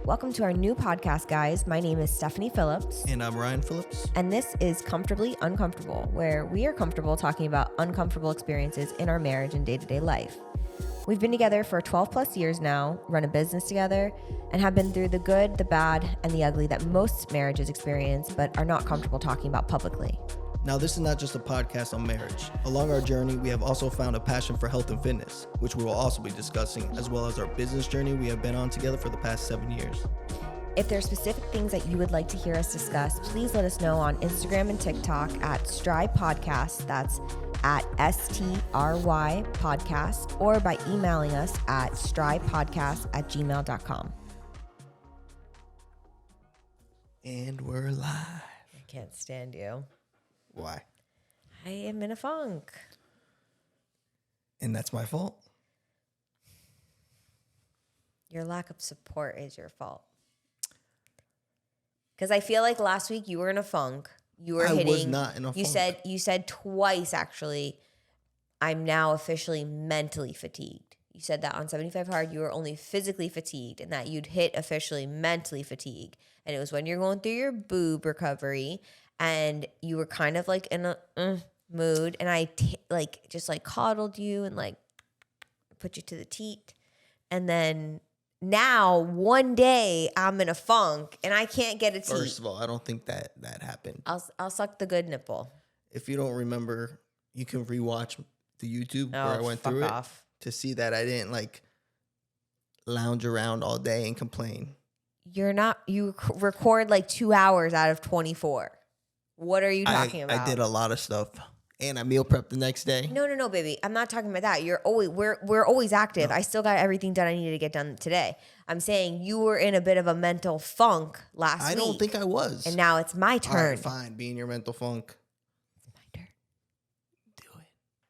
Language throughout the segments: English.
Welcome to our new podcast, guys. My name is Stephanie Phillips. And I'm Ryan Phillips. And this is Comfortably Uncomfortable, where we are comfortable talking about uncomfortable experiences in our marriage and day-to-day life. We've been together for 12 plus years now, run a business together, and have been through the good, the bad, and the ugly that most marriages experience, but are not comfortable talking about publicly. Now, this is not just a podcast on marriage. Along our journey, we have also found a passion for health and fitness, which we will also be discussing, as well as our business journey we have been on together for the past 7 years. If there are specific things that you would like to hear us discuss, please let us know on Instagram and TikTok at STRY Podcast. That's at STRY Podcast, or by emailing us at strypodcast@gmail.com. And we're live. I can't stand you. Why? I am in a funk. And that's my fault. Your lack of support is your fault. Because I feel like last week you were in a funk. You were hitting. I was not in a funk. You said twice, actually, I'm now officially mentally fatigued. You said that on 75 Hard, you were only physically fatigued, and that you'd hit officially mentally fatigued. And it was when you're going through your boob recovery, and you were kind of like in a mood, and I just coddled you and like put you to the teat. And then now one day I'm in a funk and I can't get a teat. First of all, I don't think that happened. I'll suck the good nipple. If you don't remember, you can rewatch the YouTube where I went through it to see that I didn't like lounge around all day and complain. You record like 2 hours out of 24. What are you talking about? I did a lot of stuff, and I meal prepped the next day. No, baby. I'm not talking about that. We're always active. No. I still got everything done I needed to get done today. I'm saying you were in a bit of a mental funk last week. I don't think I was. And now it's my turn. All right, fine. Be in your mental funk. It's my turn. Do it.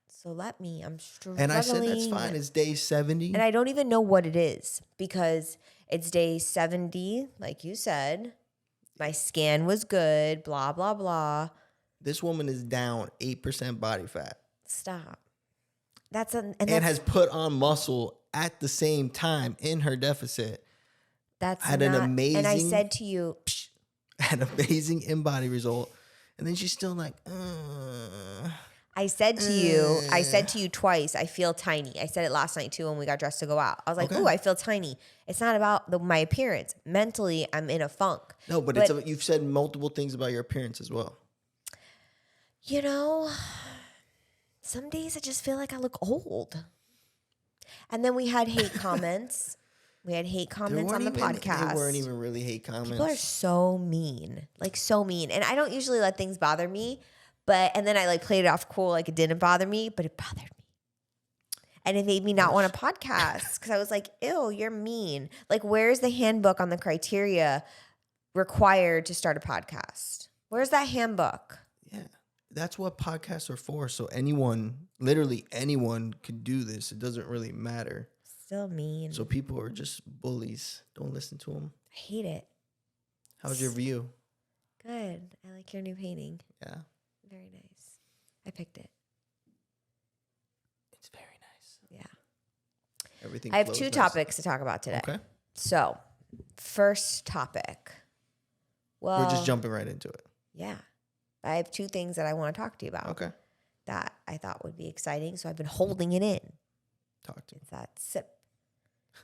So I'm struggling. And I said that's fine. It's day 70. And I don't even know what it is because it's day 70, like you said. My scan was good, blah, blah, blah. This woman is down 8% body fat. Stop. And has put on muscle at the same time in her deficit. And I said to you, had an amazing in-body result. And then she's still like, I said to you twice, I feel tiny. I said it last night too when we got dressed to go out. I was like, ooh, I feel tiny. It's not about my appearance. Mentally, I'm in a funk. No, but you've said multiple things about your appearance as well. You know, some days I just feel like I look old. And then we had hate comments. On the podcast. They weren't even really hate comments. People are so mean. Like, so mean. And I don't usually let things bother me. And then I played it off cool, like it didn't bother me, but it bothered me. And it made me not want a podcast because I was like, ew, you're mean. Like, where's the handbook on the criteria required to start a podcast? Where's that handbook? Yeah, that's what podcasts are for. So literally anyone could do this. It doesn't really matter. Still mean. So people are just bullies. Don't listen to them. I hate it. How's your view? Good. I like your new painting. Yeah. Very nice. I picked it. It's very nice. Yeah. Everything. I have two topics to talk about today. Okay. So, first topic. Well, we're just jumping right into it. Yeah. I have two things that I want to talk to you about. Okay. That I thought would be exciting, so I've been holding it in. Talk to me. It's that sip.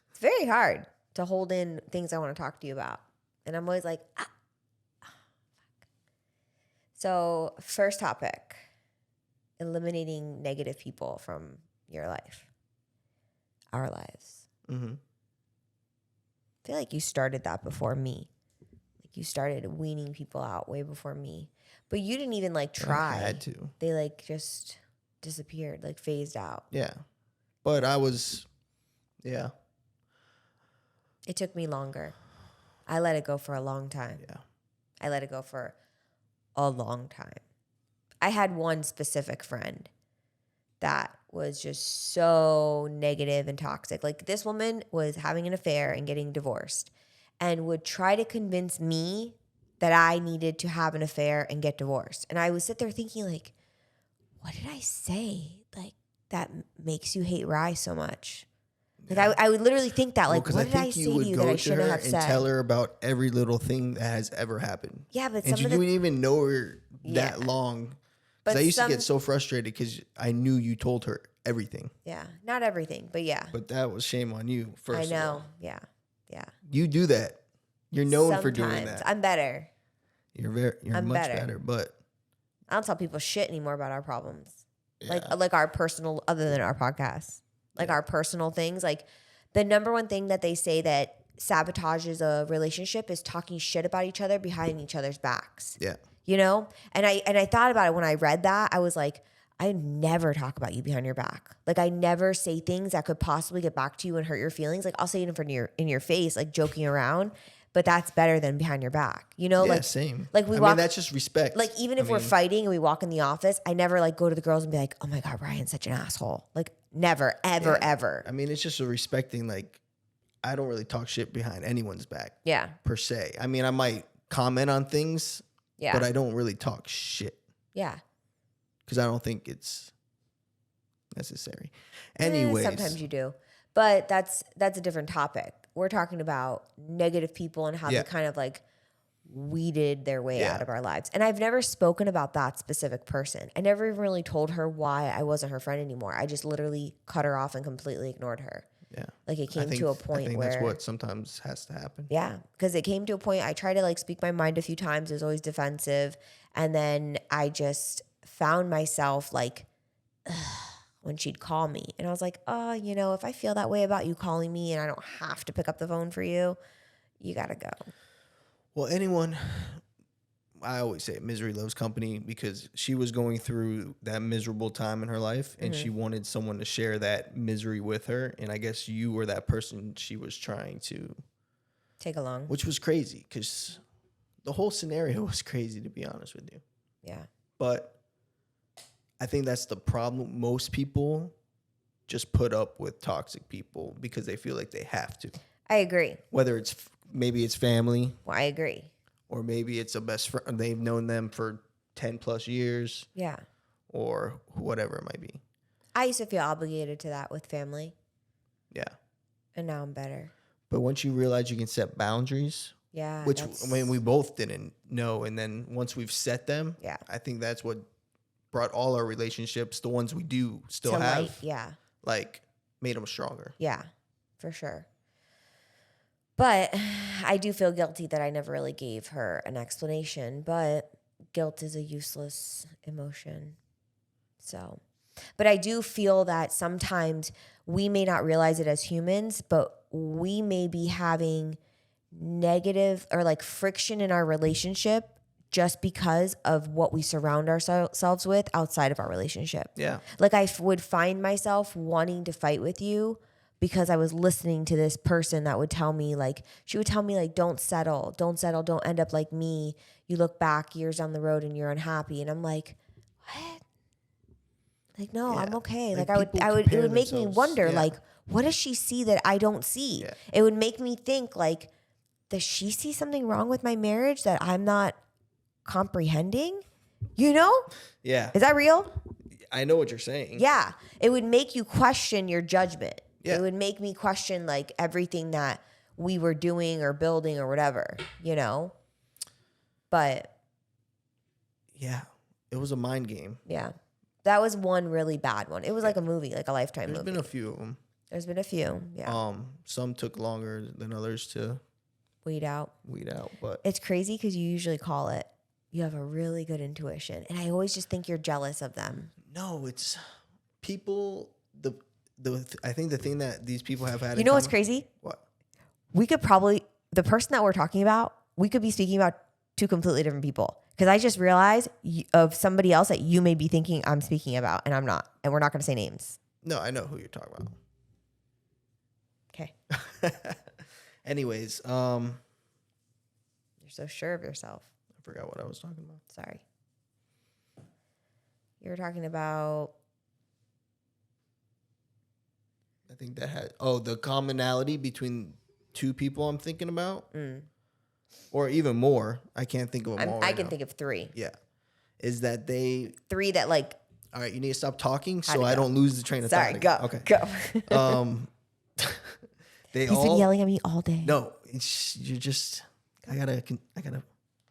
It's very hard to hold in things I want to talk to you about. And I'm always like, fuck. So, first topic, eliminating negative people from your life, our lives. Mm-hmm. I feel like you started that before me. Like you started weaning people out way before me. But you didn't even try. I had to. They just disappeared, phased out. Yeah. But I was, yeah. It took me longer. I let it go for a long time. Yeah. I let it go for a long time. I had one specific friend that was just so negative and toxic. Like, this woman was having an affair and getting divorced and would try to convince me that I needed to have an affair and get divorced. And I would sit there thinking, what did I say? That makes you hate Rye so much? Like I would literally think that, like, what did I say to you that I shouldn't have said? And tell her about every little thing that has ever happened. Yeah, but and you didn't even know her that long. Because I used to get so frustrated because I knew you told her everything. Yeah, not everything, but yeah. But that was shame on you. First, I know. Of all. Yeah. You do that. You're known for doing that. I'm better. You're much better. But I don't tell people shit anymore about our problems. Yeah. Like our personal, other than our podcast. Like our personal things. Like the number one thing that they say that sabotages a relationship is talking shit about each other behind each other's backs. Yeah. You know? And I thought about it when I read that. I was like, I never talk about you behind your back. Like I never say things that could possibly get back to you and hurt your feelings. Like I'll say it in front of in your face, like joking around, but that's better than behind your back. You know, like same. Like I mean, that's just respect. Like even if we're fighting and we walk in the office, I never like go to the girls and be like, "Oh my God, Ryan's such an asshole." Like never, ever, ever. I mean, it's just a respecting. Like I don't really talk shit behind anyone's back. Yeah. Per se. I mean, I might comment on things. Yeah. But I don't really talk shit. Yeah. Because I don't think it's necessary. Anyways. Sometimes you do. But that's a different topic. We're talking about negative people and how they kind of like weeded their way out of our lives. And I've never spoken about that specific person. I never even really told her why I wasn't her friend anymore. I just literally cut her off and completely ignored her. Yeah. Like it came to a point where that's what sometimes has to happen. Yeah. Because it came to a point, I tried to like speak my mind a few times. It was always defensive. And then I just found myself like, when she'd call me. And I was like, oh, you know, if I feel that way about you calling me and I don't have to pick up the phone for you, you got to go. Well, I always say misery loves company because she was going through that miserable time in her life and she wanted someone to share that misery with her. And I guess you were that person she was trying to take along, which was crazy because the whole scenario was crazy, to be honest with you. Yeah. But I think that's the problem. Most people just put up with toxic people because they feel like they have to. I agree. Whether maybe it's family. Well, I agree. Or maybe it's a best friend. They've known them for 10 plus years. Yeah. Or whatever it might be. I used to feel obligated to that with family. Yeah. And now I'm better. But once you realize you can set boundaries. Yeah. Which, I mean, we both didn't know. And then once we've set them. Yeah. I think that's what brought all our relationships, the ones we do still have. Light. Yeah. Like, made them stronger. Yeah. For sure. But I do feel guilty that I never really gave her an explanation. But guilt is a useless emotion. So, but I do feel that sometimes we may not realize it as humans, but we may be having negative or like friction in our relationship just because of what we surround ourselves with outside of our relationship. Yeah. Like I would find myself wanting to fight with you because I was listening to this person that would tell me like, she would tell me like, don't settle, don't end up like me. You look back years down the road and you're unhappy. And I'm like, what? Like, no, I'm okay. Like it would make me wonder, like, what does she see that I don't see? Yeah. It would make me think like, does she see something wrong with my marriage that I'm not comprehending? You know? Yeah. Is that real? I know what you're saying. Yeah. It would make you question your judgment. Yeah. It would make me question like everything that we were doing or building or whatever, you know? But yeah, it was a mind game. Yeah. That was one really bad one. It was like a movie, like a Lifetime movie. There's been a few of them. There's been a few. Yeah. Some took longer than others to weed out, but it's crazy because you usually call it. You have a really good intuition, and I always just think you're jealous of them. No, it's people. I think the thing that these people have had. You know what's crazy? What? We could probably the person that we're talking about. We could be speaking about two completely different people because I just realized of somebody else that you may be thinking I'm speaking about, and I'm not, and we're not going to say names. No, I know who you're talking about. Okay. Anyways, you're so sure of yourself. I forgot what I was talking about. Sorry. You were talking about. I think that had the commonality between two people I'm thinking about, or even more. I can't think of them all. I can think of three. Yeah, is that three that like. All right, you need to stop talking so I don't lose the train of thought. Sorry, go. Okay, go. He's been yelling at me all day. No, you're just. I gotta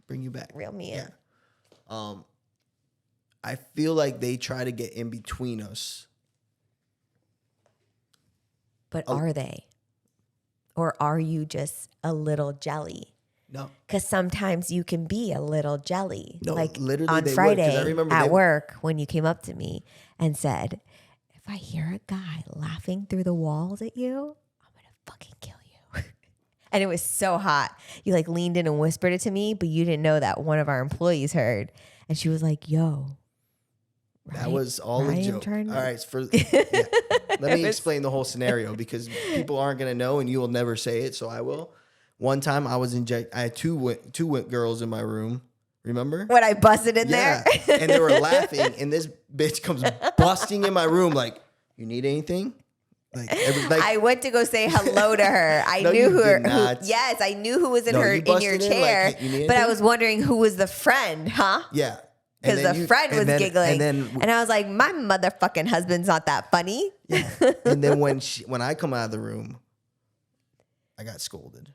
bring you back. Real man. Yeah. I feel like they try to get in between us. But are they? Or are you just a little jelly? No. Because sometimes you can be a little jelly. No, like literally on they Friday would, I remember at work when you came up to me and said, if I hear a guy laughing through the walls at you, I'm going to fucking kill you. And it was so hot. You like leaned in and whispered it to me, but you didn't know that one of our employees heard. And she was like, yo. That was all a joke. All right. Let me explain the whole scenario because people aren't going to know and you will never say it. So I will. One time I had two girls in my room. Remember? When I busted in there? And they were laughing and this bitch comes busting in my room like, you need anything? I went to go say hello to her. I knew who. Yes, I knew who was in your chair, but I was wondering who was the friend, huh? Yeah. Because the friend was giggling. And I was like, my motherfucking husband's not that funny. Yeah. And then when I come out of the room, I got scolded.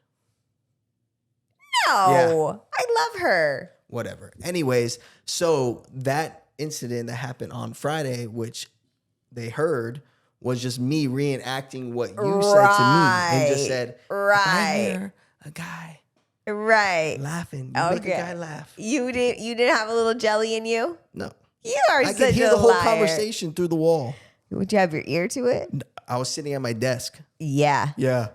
No. Yeah. I love her. Whatever. Anyways, so that incident that happened on Friday, which they heard, was just me reenacting what you said to me. And just said, I hear a guy laughing. You make a guy laugh. You didn't have a little jelly in you? No. You are such a liar. I could hear the whole conversation through the wall. Would you have your ear to it? I was sitting at my desk. Yeah. Yeah.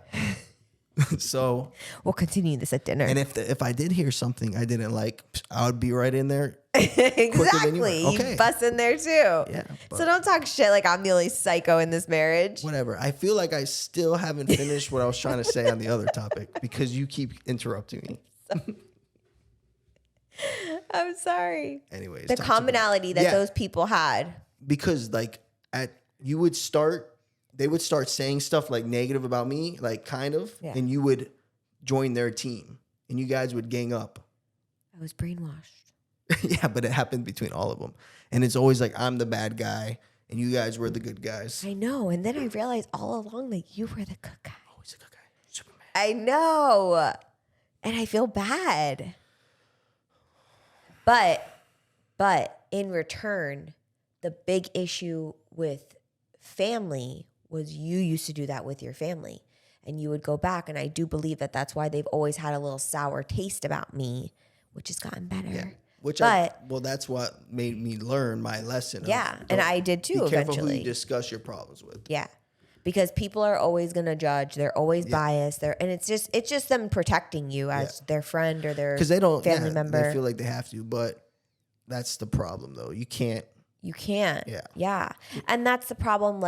So we'll continue this at dinner. And if I did hear something I didn't like, I would be right in there. Exactly. You bust in there too. Yeah. So don't talk shit like I'm the only psycho in this marriage. Whatever. I feel like I still haven't finished what I was trying to say on the other topic because you keep interrupting me. I'm sorry. Anyways. The commonality that those people had. Because they would start saying stuff like negative about me, like kind of, and you would join their team and you guys would gang up. I was brainwashed. Yeah, but it happened between all of them. And it's always like, I'm the bad guy and you guys were the good guys. I know. And then I realized all along that you were the good guy. Always the good guy. Superman. I know. And I feel bad. But in return, the big issue with family was you used to do that with your family. And you would go back. And I do believe that that's why they've always had a little sour taste about me, which has gotten better. Yeah. That's what made me learn my lesson. Yeah. And I did too, be careful eventually. Who you discuss your problems with. Yeah. Because people are always going to judge. They're always biased. And it's just them protecting you as their friend or their family member. They feel like they have to, but that's the problem though. You can't. Yeah. Yeah. And that's the problem.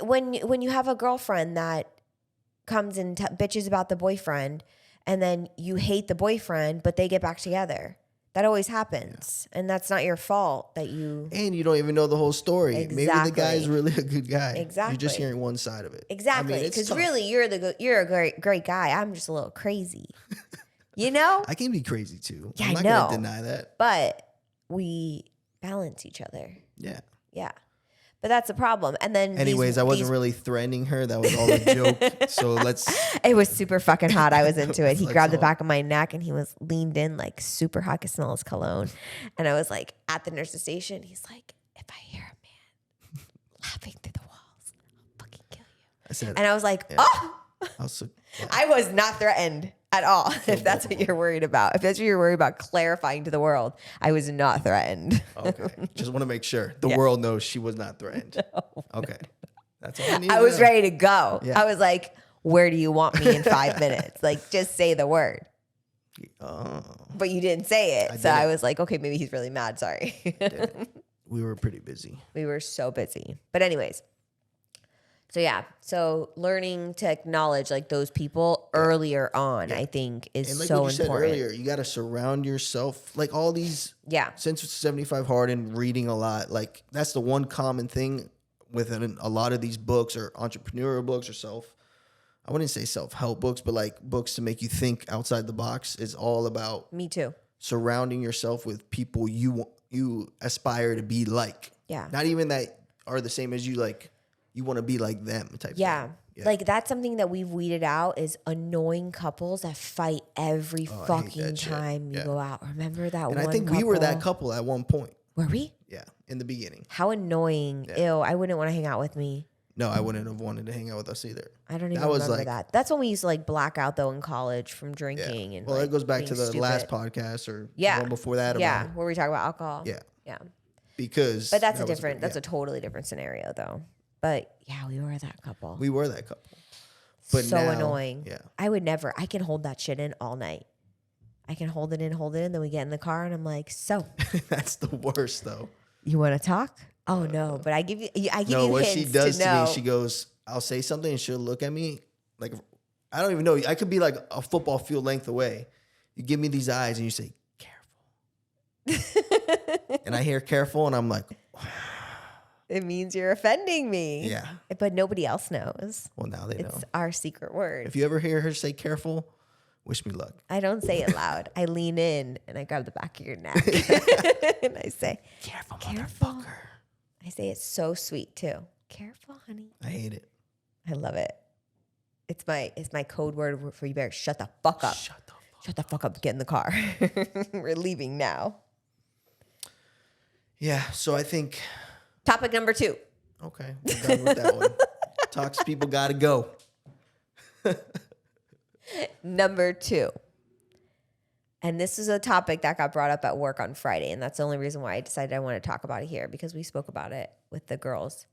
When you have a girlfriend that comes and bitches about the boyfriend and then you hate the boyfriend, but they get back together. That always happens. Yeah. And that's not your fault that you... And you don't even know the whole story. Exactly. Maybe the guy's really a good guy. Exactly. You're just hearing one side of it. Exactly. Because really, you're a great guy. I'm just a little crazy. You know? I can be crazy too. Yeah, I'm not going to deny that. But we balance each other. Yeah. Yeah. But that's a problem. And then anyways, I wasn't really threatening her. That was all a joke. So it was super fucking hot. I was into it. He grabbed the back of my neck and he was leaned in like super hot. I could smell his cologne. And I was like at the nurse's station. He's like, if I hear a man laughing through the walls, I'll fucking kill you. And I was like, oh. I was not threatened at all, if that's what you're worried about. If that's what you're worried about clarifying to the world, I was not threatened. Okay. Just want to make sure the world knows she was not threatened. No, okay. That's all I need. I was ready to go. Yeah. I was like, where do you want me in 5 minutes? Like, just say the word. But you didn't say it. I was like, okay, maybe he's really mad. Sorry. We were pretty busy. We were so busy. But anyways. So yeah, so learning to acknowledge like those people earlier on, I think is and like so what you important. Said earlier, you got to surround yourself like all these. Yeah. Since it's 75 hard and reading a lot, like that's the one common thing within a lot of these books or entrepreneurial books or I wouldn't say self-help books, but like books to make you think outside the box is all about. Me too. Surrounding yourself with people you aspire to be like. Yeah. Not even that are the same as you, like. you want to be like them type yeah. thing. Yeah. Like that's something that we've weeded out is annoying couples that fight every fucking time you go out. Remember that one And I think couple? we were that couple at one point. Were we? Yeah, in the beginning. How annoying. Yeah. Ew, I wouldn't want to hang out with me. No, I wouldn't have wanted to hang out with us either. I don't even remember that. That's when we used to like black out though in college from drinking. And well, like, it goes back to the stupid. Last podcast or one before that. Yeah, where we talk about alcohol. Yeah. Yeah. Because. But that's that's a totally different scenario though. But yeah, we were that couple. We were that couple. But so now, annoying. Yeah. I would never. I can hold that shit in all night. I can hold it in. Then we get in the car and I'm like, so. That's the worst though. You want to talk? Oh no, but I give you what hints she does to me, she goes, I'll say something and she'll look at me like, I don't even know. I could be like a football field length away. You give me these eyes and you say, careful. And I hear careful and I'm like, it means you're offending me. Yeah. But nobody else knows. Well, now they know. It's our secret word. If you ever hear her say careful, wish me luck. I don't say it loud. I lean in and I grab the back of your neck. And I say, careful, motherfucker. I say it so sweet too. Careful, honey. I hate it. I love it. It's my code word for you better shut the fuck up. Shut the fuck up. Get in the car. We're leaving now. Yeah. So I think. Topic number 2. Okay. We're done with that one. Toxic people got to go. Number 2. And this is a topic that got brought up at work on Friday. And that's the only reason why I decided I want to talk about it here, because we spoke about it with the girls.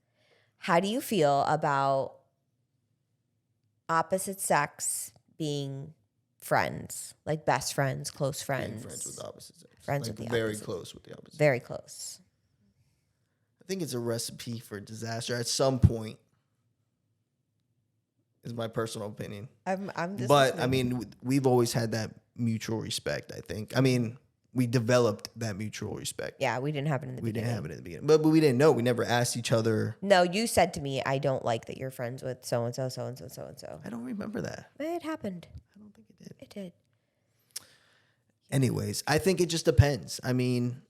How do you feel about opposite sex being friends, like best friends, close friends? Being friends with opposite sex. Friends like with the very opposite. Close with the opposite. Very close. I think it's a recipe for disaster at some point. Is my personal opinion. I'm just but listening. I mean, we've always had that mutual respect. I think. I mean, we developed that mutual respect. Yeah, we didn't have it in the beginning. We didn't have it in the beginning, but we didn't know. We never asked each other. No, you said to me, "I don't like that you're friends with so and so, so and so, so and so." I don't remember that. It happened. I don't think it did. It did. Anyways, I think it just depends. I mean,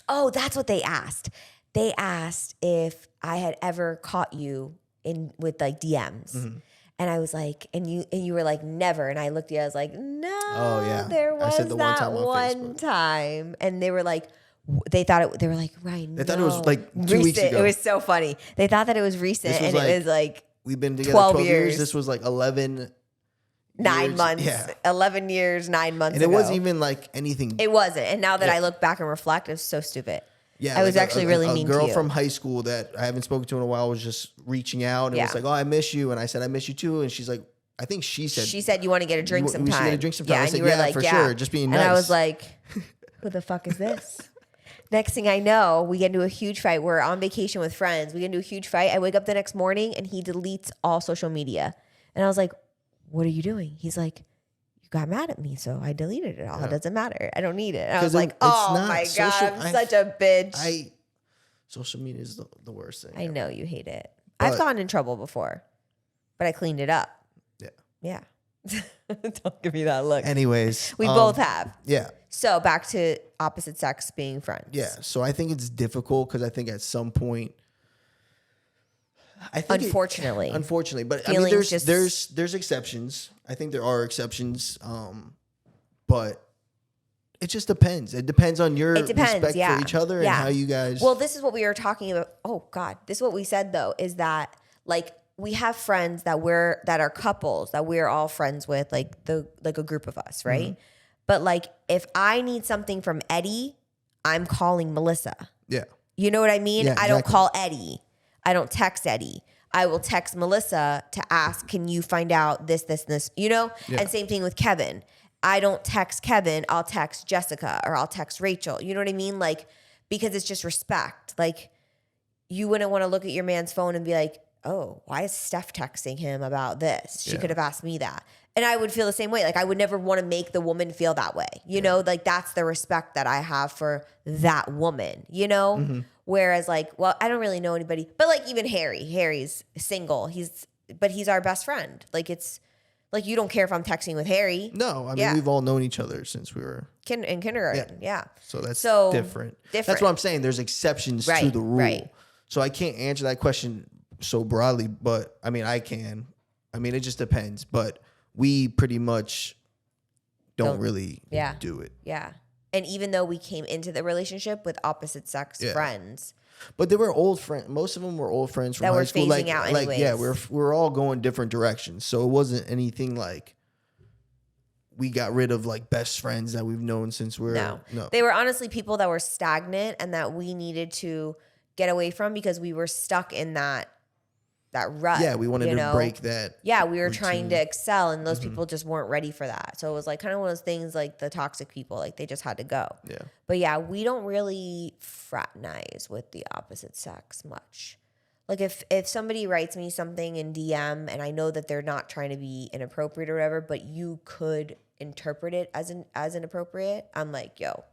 oh, that's what they asked. They asked if I had ever caught you in with like DMs. Mm-hmm. And I was like, and you were like, never. And I looked at you, I was like, no. Oh yeah, there was I said the that one time. And they were like, they were like, Ryan. They thought it was like 2 weeks ago. It was so funny. They thought that it was recent, and it was like we've been together 12 years. This was like 11. 9 months. Yeah. 11 years, 9 months. And it wasn't even like anything. It wasn't. And now that I look back and reflect, it was so stupid. Yeah, I was actually really mean to you. A girl from high school that I haven't spoken to in a while was just reaching out and was like, "Oh, I miss you," and I said, "I miss you too." And she's like, "I think she said you want to get a drink sometime." We should get a drink sometime. Yeah, I said, and you were like, for sure, just being nice. And I was like, "Who the fuck is this?" Next thing I know, we get into a huge fight. We're on vacation with friends. We get into a huge fight. I wake up the next morning and he deletes all social media, and I was like, "What are you doing?" He's like, "You got mad at me, so I deleted it all. Yeah. It doesn't matter. I don't need it." And I was like, "Oh my God, I'm such a bitch." Social media is the worst thing. I know you hate it. I've gotten in trouble before, but I cleaned it up. Yeah. Don't give me that look. Anyways. We both have. Yeah. So back to opposite sex being friends. Yeah. So I think it's difficult because I think at some point, unfortunately, but I mean, there's exceptions. I think there are exceptions. But it just depends. It depends on your respect for each other and how you guys. Well, this is what we were talking about. Oh God, this is what we said though, is that like we have friends that are couples that we're all friends with, like a group of us, right? Mm-hmm. But like if I need something from Eddie, I'm calling Melissa. Yeah. You know what I mean? Yeah, exactly. I don't call Eddie. I don't text Eddie. I will text Melissa to ask, can you find out this, you know? Yeah. And same thing with Kevin. I don't text Kevin, I'll text Jessica or I'll text Rachel. You know what I mean? Like, because it's just respect. Like, you wouldn't want to look at your man's phone and be like, oh, why is Steph texting him about this? She could have asked me that. And I would feel the same way. Like, I would never want to make the woman feel that way. You know, like that's the respect that I have for that woman, you know? Mm-hmm. Whereas like, well, I don't really know anybody, but like even Harry's single. He's our best friend. Like it's, like, you don't care if I'm texting with Harry. No, I mean, we've all known each other since we were in kindergarten. Yeah. So that's different. That's what I'm saying. There's exceptions to the rule. Right. So I can't answer that question so broadly, but I mean, I can. I mean, it just depends. But we pretty much don't really do it. Yeah. And even though we came into the relationship with opposite sex friends. But they were old friends. Most of them were old friends from high school. That were phasing out anyways. Yeah, we're all going different directions. So it wasn't anything like we got rid of like best friends that we've known since we're... No. They were honestly people that were stagnant and that we needed to get away from because we were stuck in that rut. Yeah, we wanted to break that. Yeah, we were trying to excel, and those people just weren't ready for that. So it was like kind of one of those things like the toxic people, like they just had to go. Yeah. But yeah, we don't really fraternize with the opposite sex much. Like if somebody writes me something in DM and I know that they're not trying to be inappropriate or whatever, but you could interpret it as inappropriate, I'm like, yo,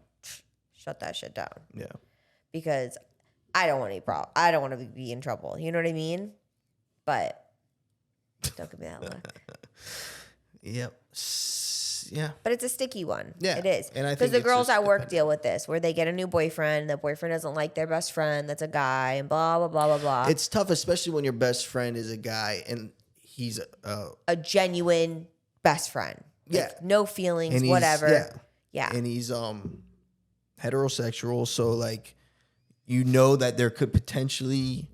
shut that shit down. Yeah. Because I don't want any problem. I don't want to be in trouble. You know what I mean? But don't give me that look. Yep. Yeah. But it's a sticky one. Yeah. It is. And I because think the girls at work deal with this, where they get a new boyfriend, the boyfriend doesn't like their best friend, that's a guy, and blah, blah, blah, blah, blah. It's tough, especially when your best friend is a guy and he's a genuine best friend. Yeah. Like, no feelings, whatever. Yeah. And he's heterosexual, so like you know that there could potentially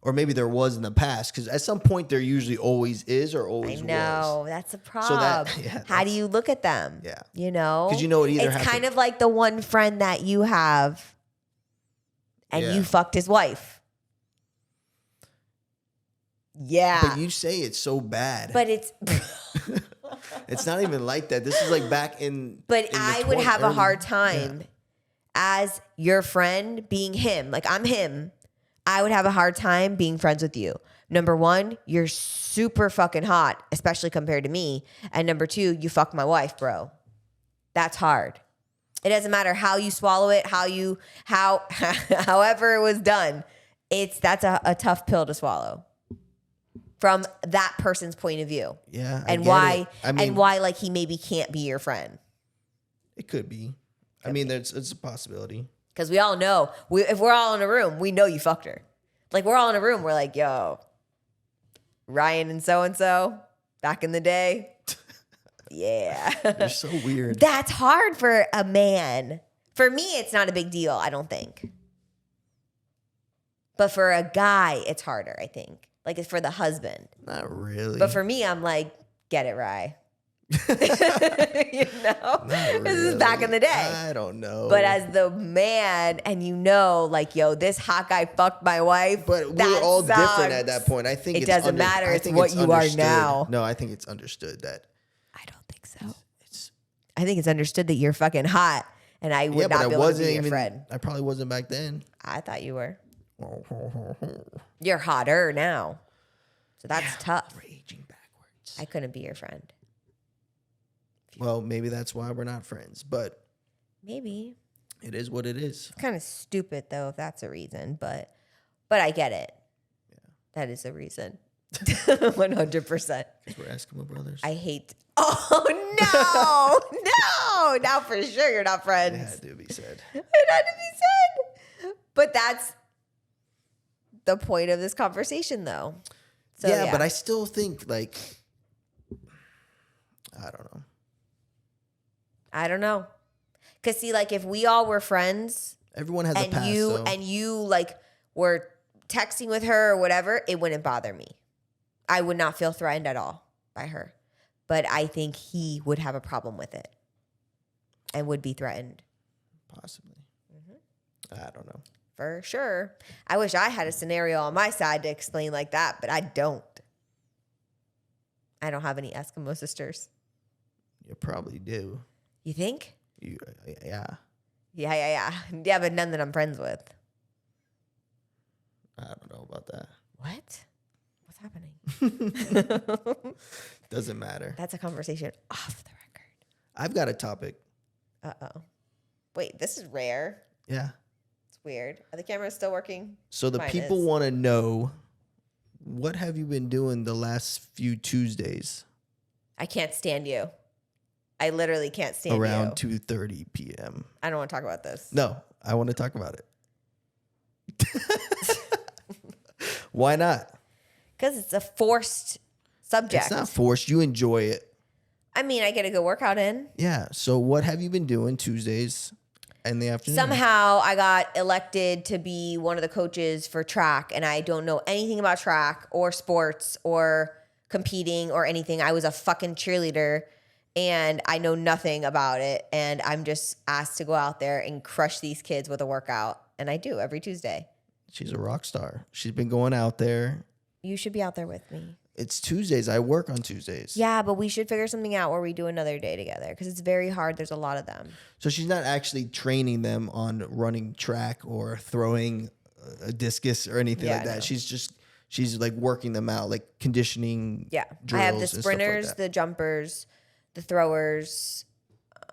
or maybe there was in the past, because at some point there usually always is or always was. I know, that's a problem. So how do you look at them? Yeah. You know? Because you know it either it's kind of like the one friend that you have and you fucked his wife. Yeah. But you say it's so bad. But it's... It's not even like that. This is like back in... But I would have a hard time as your friend being him. Like, I'm him. I would have a hard time being friends with you. Number one, you're super fucking hot, especially compared to me. And number two, you fucked my wife, bro. That's hard. It doesn't matter how you swallow it, however it was done. That's a tough pill to swallow from that person's point of view. Yeah. And why like he maybe can't be your friend. It could be. It's a possibility. Because we all know, if we're all in a room, we know you fucked her. Like, we're all in a room, we're like, yo, Ryan and so-and-so, back in the day. Yeah. You're so weird. That's hard for a man. For me, it's not a big deal, I don't think. But for a guy, it's harder, I think. Like, it's for the husband. Not really. But for me, I'm like, get it, Rye. You know, this is back in the day. I don't know. But as the man, and you know, like, yo, this hot guy fucked my wife. But we were all different at that point. I think it doesn't matter. It's what you are now. No, I think it's understood that. I don't think so. I think it's understood that you're fucking hot, and I would not be able to be your friend. I probably wasn't back then. I thought you were. You're hotter now, so that's tough. Raging backwards. I couldn't be your friend. Well, maybe that's why we're not friends, but maybe it is what it is. It's kind of stupid though, if that's a reason, but I get it. Yeah, that is a reason. 100%. Because we're Eskimo brothers. I hate. Oh no, no! Now for sure you're not friends. It had to be said. It had to be said. But that's the point of this conversation, though. So, yeah, but I still think like I don't know. Because, see, like, if we all were friends. Everyone has a past, and you, like, were texting with her or whatever, it wouldn't bother me. I would not feel threatened at all by her. But I think he would have a problem with it. And would be threatened. Possibly. Mm-hmm. I don't know. For sure. I wish I had a scenario on my side to explain like that, but I don't. I don't have any Eskimo sisters. You probably do. You think? Yeah. Yeah, but none that I'm friends with. I don't know about that. What? What's happening? Doesn't matter. That's a conversation off the record. I've got a topic. Uh-oh. Wait, this is rare. Yeah. It's weird. Are the cameras still working? So the people want to know, what have you been doing the last few Tuesdays? I can't stand you. I literally can't stand you. Around 2:30 p.m. I don't want to talk about this. No, I want to talk about it. Why not? Because it's a forced subject. It's not forced. You enjoy it. I mean, I get a good workout in. Yeah. So what have you been doing Tuesdays in the afternoon? Somehow I got elected to be one of the coaches for track, and I don't know anything about track or sports or competing or anything. I was a fucking cheerleader, and I know nothing about it. And I'm just asked to go out there and crush these kids with a workout. And I do every Tuesday. She's a rock star. She's been going out there. You should be out there with me. It's Tuesdays. I work on Tuesdays. Yeah, but we should figure something out where we do another day together because it's very hard. There's a lot of them. So she's not actually training them on running track or throwing a discus or anything like that. No. She's like working them out, like conditioning. Yeah, I have the sprinters, like the jumpers, the throwers.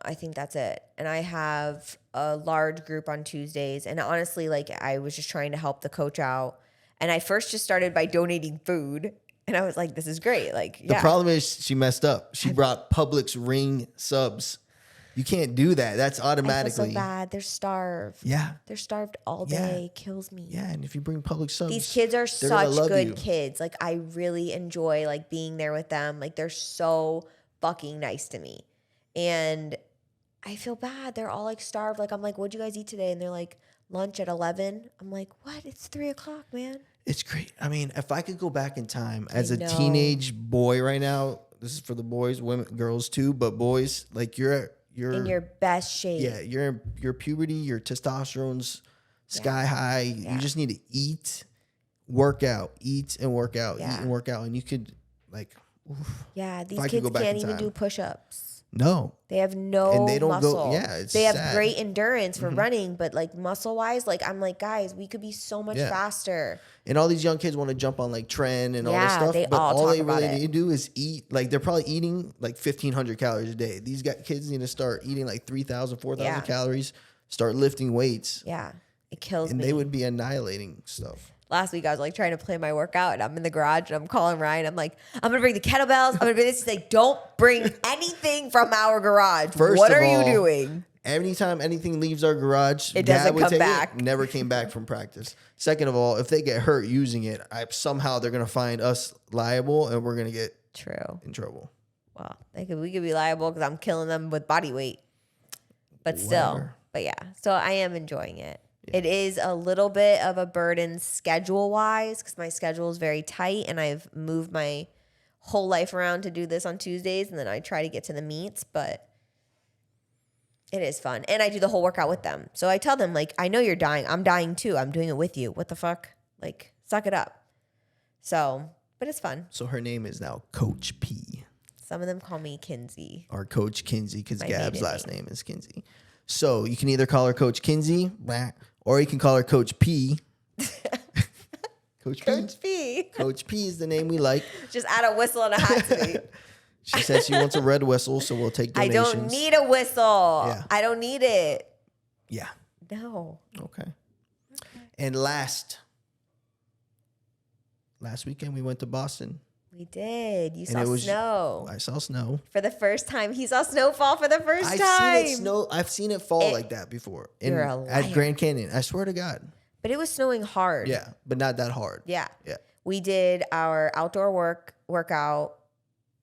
I think that's it. And I have a large group on Tuesdays. And honestly, like I was just trying to help the coach out. And I first just started by donating food. And I was like, this is great. Like, the problem is she messed up. She brought Publix ring subs. You can't do that. That's automatically. I feel so bad. They're starved. Yeah. They're starved all day. Kills me. Yeah. And if you bring Publix subs, these kids are such good kids. Like I really enjoy like being there with them. Like they're so fucking nice to me. And I feel bad. They're all like starved. Like I'm like, what'd you guys eat today? And they're like, lunch at 11. I'm like, what? It's 3:00, man. It's great. I mean, if I could go back in time as a teenage boy right now, this is for the boys, women, girls too, but boys, like you're in your best shape. Yeah, you're in your puberty, your testosterone's sky high. Yeah. You just need to eat, work out, eat and work out, eat and work out, and you could like. Oof, yeah, these kids can't even do push-ups. No. They have no and they don't muscle. It's they have sad. Great endurance for running, but like muscle-wise, like I'm like, guys, we could be so much faster. And all these young kids want to jump on like trend and all this stuff, but all they really need to do is eat. Like they're probably eating like 1,500 calories a day. These kids need to start eating like 3,000, 4,000 calories, start lifting weights. Yeah, it kills me. And they would be annihilating stuff. Last week I was like trying to plan my workout and I'm in the garage and I'm calling Ryan. I'm like, I'm going to bring the kettlebells. I'm going to bring this. He's like, don't bring anything from our garage. What are you doing? Anytime anything leaves our garage, it doesn't come back. Never came back from practice. Second of all, if they get hurt using it, somehow they're going to find us liable and we're going to get in trouble. Well, we could be liable because I'm killing them with body weight. But still, but yeah. So I am enjoying it. It is a little bit of a burden schedule-wise because my schedule is very tight and I've moved my whole life around to do this on Tuesdays and then I try to get to the meets, but it is fun. And I do the whole workout with them. So I tell them, like, I know you're dying. I'm dying too. I'm doing it with you. What the fuck? Like, suck it up. So, but it's fun. So her name is now Coach P. Some of them call me Kinsey. Or Coach Kinsey because Gab's last name is Kinsey. So you can either call her Coach Kinsey, or you can call her Coach P. Coach P. Coach P is the name we like. Just add a whistle and a hat to me. She said she wants a red whistle, so we'll take donations. I don't need a whistle. Yeah. I don't need it. Yeah. No. Okay. And last weekend we went to Boston. We did. You saw snow. I saw snow. For the first time. He saw snowfall for the first time. I've seen it fall like that before. You're a liar. At Grand Canyon. I swear to God. But it was snowing hard. Yeah, but not that hard. Yeah. Yeah. We did our outdoor workout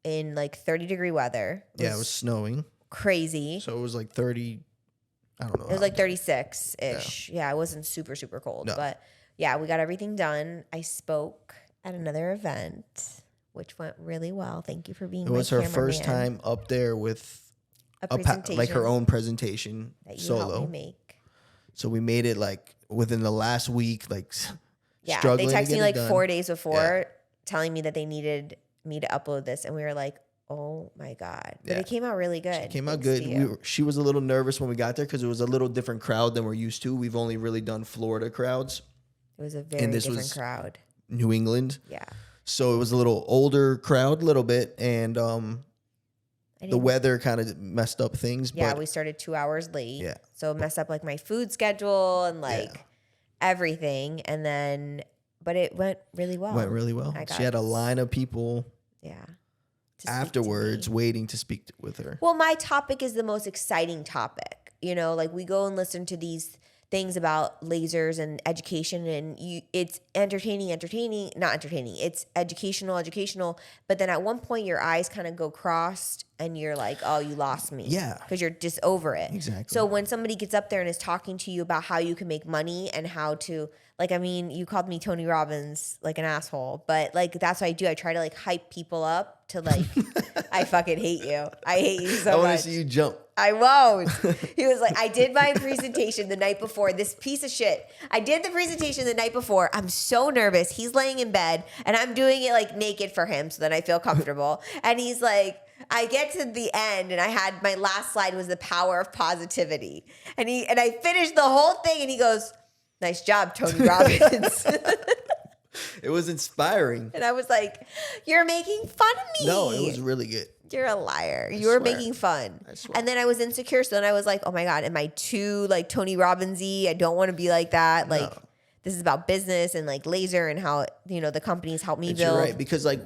in like 30-degree weather. It was snowing. Crazy. So it was like 30, I don't know. It was like 36-ish. Yeah, it wasn't super, super cold. No. But yeah, we got everything done. I spoke at another event, which went really well. Thank you for being my cameraman. It was her first time up there with a presentation. Like her own presentation that you solo. Helped me make. So we made it like within the last week, like yeah, struggling. They texted me like 4 days before telling me that they needed me to upload this. And we were like, oh my God. But it came out really good. It came out good. She was a little nervous when we got there because it was a little different crowd than we're used to. We've only really done Florida crowds. It was a very different crowd. New England. Yeah. So it was a little older crowd, a little bit. And the weather kind of messed up things. Yeah, we started 2 hours late. Yeah. So it messed up like my food schedule and like everything. And then, but it went really well. She had a line of people. Yeah. Afterwards, waiting to speak with her. Well, my topic is the most exciting topic. You know, like we go and listen to things about lasers and education, and it's entertaining, not entertaining. It's educational. But then at one point your eyes kind of go crossed and you're like, oh, you lost me. Yeah. Because you're just over it. Exactly. So when somebody gets up there and is talking to you about how you can make money and how to, like, I mean, you called me Tony Robbins, like an asshole, but like, that's what I do. I try to like hype people up to like, I fucking hate you. I hate you so much. I want to see you jump. I won't. He was like, I did my presentation the night before. This piece of shit. I did the presentation the night before. I'm so nervous. He's laying in bed and I'm doing it like naked for him so that I feel comfortable. And he's like, I get to the end and I had my last slide was the power of positivity. And I finished the whole thing and he goes, nice job, Tony Robbins. It was inspiring. And I was like, you're making fun of me. No, it was really good. You're a liar. You were making fun. And then I was insecure. So then I was like, oh my God, am I too like Tony Robbins-y? I don't want to be like that. Like, this is about business and like laser and how, you know, the companies help me build. You're right. Because like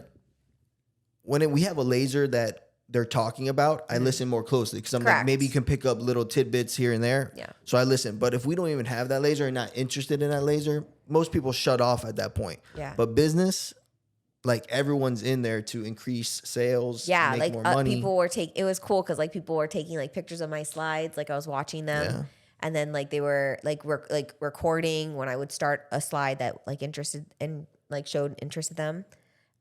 when we have a laser that they're talking about, I listen more closely because I'm like, maybe you can pick up little tidbits here and there. Yeah. So I listen. But if we don't even have that laser and not interested in that laser, most people shut off at that point. Yeah. But business, like everyone's in there to increase sales. Yeah, make like more money. people were it was cool because like people were taking like pictures of my slides, like I was watching them, and then like they were like recording when I would start a slide that like interested and like showed interest in them.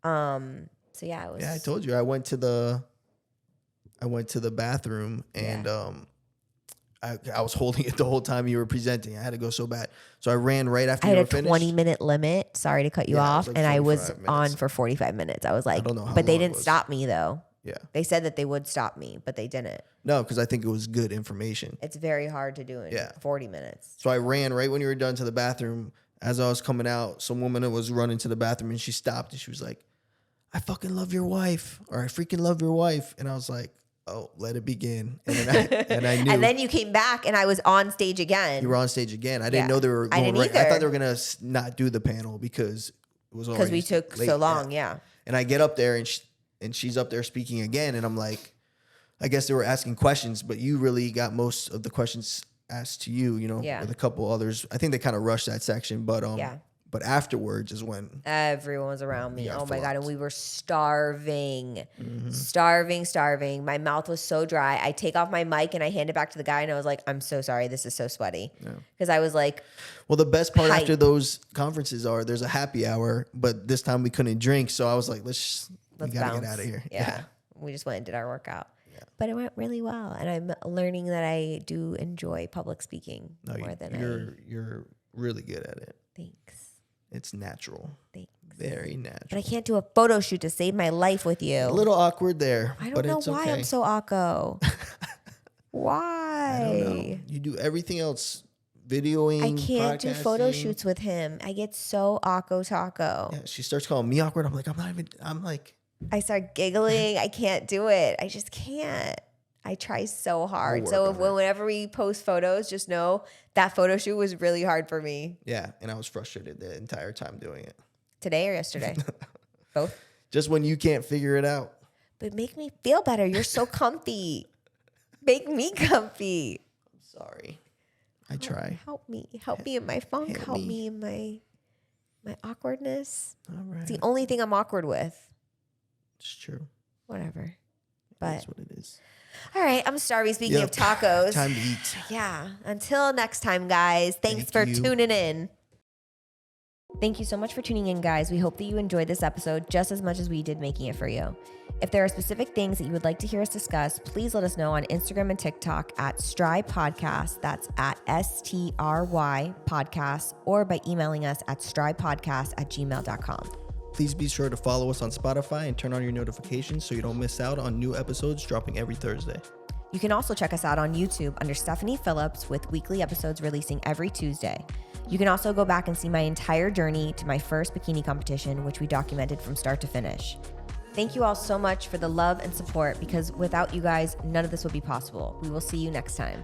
So yeah, it was. Yeah, I told you I went to the bathroom and I was holding it the whole time you were presenting. I had to go so bad. So I ran right after you were finished. I had a 20-minute limit. Sorry to cut you off. Like and I was minutes. on for 45 minutes. I was like, I don't know how but they long didn't stop me though. Yeah. They said that they would stop me, but they didn't. No, because I think it was good information. It's very hard to do in 40 minutes. So I ran right when you were done to the bathroom. As I was coming out, some woman was running to the bathroom and she stopped and she was like, I fucking love your wife, or I freaking love your wife. And I was like, oh, let it begin. And then I knew. And then you came back and I was on stage again. You were on stage again. I didn't know they were going right. I thought they were going to not do the panel because it was already because we took late. So long. Yeah. And I get up there and she's up there speaking again. And I'm like, I guess they were asking questions, but you really got most of the questions asked to you, you know, with a couple others. I think they kind of rushed that section, but but afterwards is when everyone was around me. Oh my God. And we were starving, starving. My mouth was so dry. I take off my mic and I hand it back to the guy and I was like, I'm so sorry. This is so sweaty. Because I was like, well, the best part after those conferences there's a happy hour, but this time we couldn't drink. So I was like, let's we gotta bounce. Get out of here. Yeah. We just went and did our workout. But it went really well. And I'm learning that I do enjoy public speaking more than you're really good at it. Thanks. It's natural. Thanks. Very natural. But I can't do a photo shoot to save my life with you. A little awkward there. I don't know why I'm so awko. Why? I don't know. You do everything else. Videoing. I can't do photo shoots with him. I get so awko taco. Yeah, she starts calling me awkward. I'm like. I start giggling. I can't do it. I just can't. I try so hard. So whenever we post photos, just know that photo shoot was really hard for me. Yeah, and I was frustrated the entire time doing it. Today or yesterday? Both? Just when you can't figure it out. But make me feel better. You're so comfy. Make me comfy. I'm sorry. I try. Help me. Help me in my funk. Help me in my awkwardness. All right. It's the only thing I'm awkward with. It's true. Whatever. But that's what it is. All right. I'm starving. Speaking of tacos. Time to eat. Yeah. Until next time, guys. Thanks for tuning in. Thank you so much for tuning in, guys. We hope that you enjoyed this episode just as much as we did making it for you. If there are specific things that you would like to hear us discuss, please let us know on Instagram and TikTok at STRY Podcast. That's at STRY Podcast, or by emailing us at strypodcast@gmail.com. Please be sure to follow us on Spotify and turn on your notifications so you don't miss out on new episodes dropping every Thursday. You can also check us out on YouTube under Stephanie Phillips, with weekly episodes releasing every Tuesday. You can also go back and see my entire journey to my first bikini competition, which we documented from start to finish. Thank you all so much for the love and support, because without you guys, none of this would be possible. We will see you next time.